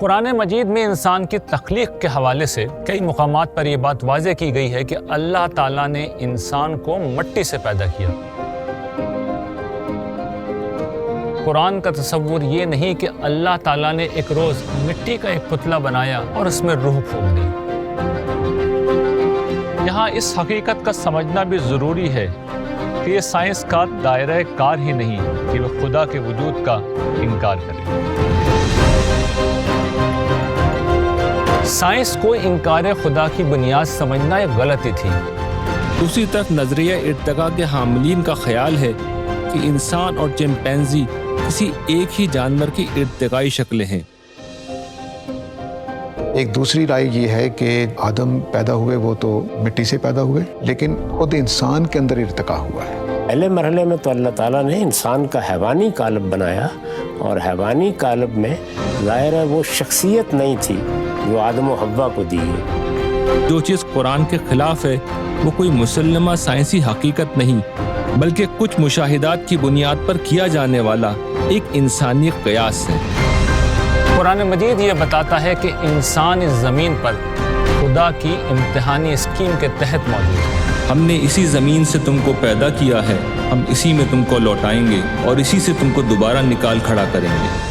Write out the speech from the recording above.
قرآن مجید میں انسان کی تخلیق کے حوالے سے کئی مقامات پر یہ بات واضح کی گئی ہے کہ اللہ تعالیٰ نے انسان کو مٹی سے پیدا کیا۔ قرآن کا تصور یہ نہیں کہ اللہ تعالیٰ نے ایک روز مٹی کا ایک پتلا بنایا اور اس میں روح پھونک دی۔ یہاں اس حقیقت کا سمجھنا بھی ضروری ہے کہ یہ سائنس کا دائرہ کار ہی نہیں کہ وہ خدا کے وجود کا انکار کرے۔ سائنس کو انکار خدا کی بنیاد سمجھنا ایک غلطی تھی۔ دوسری طرف نظریہ ارتقاء کے حاملین کا خیال ہے کہ انسان اور چمپینزی کسی ایک ہی جانور کی ارتقائی شکلیں ہیں۔ ایک دوسری رائے یہ ہے کہ آدم پیدا ہوئے وہ تو مٹی سے پیدا ہوئے، لیکن خود انسان کے اندر ارتقاء ہوا ہے۔ پہلے مرحلے میں تو اللہ تعالیٰ نے انسان کا حیوانی قالب بنایا، اور حیوانی قالب میں ظاہر ہے وہ شخصیت نہیں تھی جو آدم و حوا کو دی ہے۔ جو چیز قرآن کے خلاف ہے وہ کوئی مسلمہ سائنسی حقیقت نہیں، بلکہ کچھ مشاہدات کی بنیاد پر کیا جانے والا ایک انسانی قیاس ہے۔ قرآن مجید یہ بتاتا ہے کہ انسان اس زمین پر خدا کی امتحانی اسکیم کے تحت موجود ہے۔ ہم نے اسی زمین سے تم کو پیدا کیا ہے، ہم اسی میں تم کو لوٹائیں گے اور اسی سے تم کو دوبارہ نکال کھڑا کریں گے۔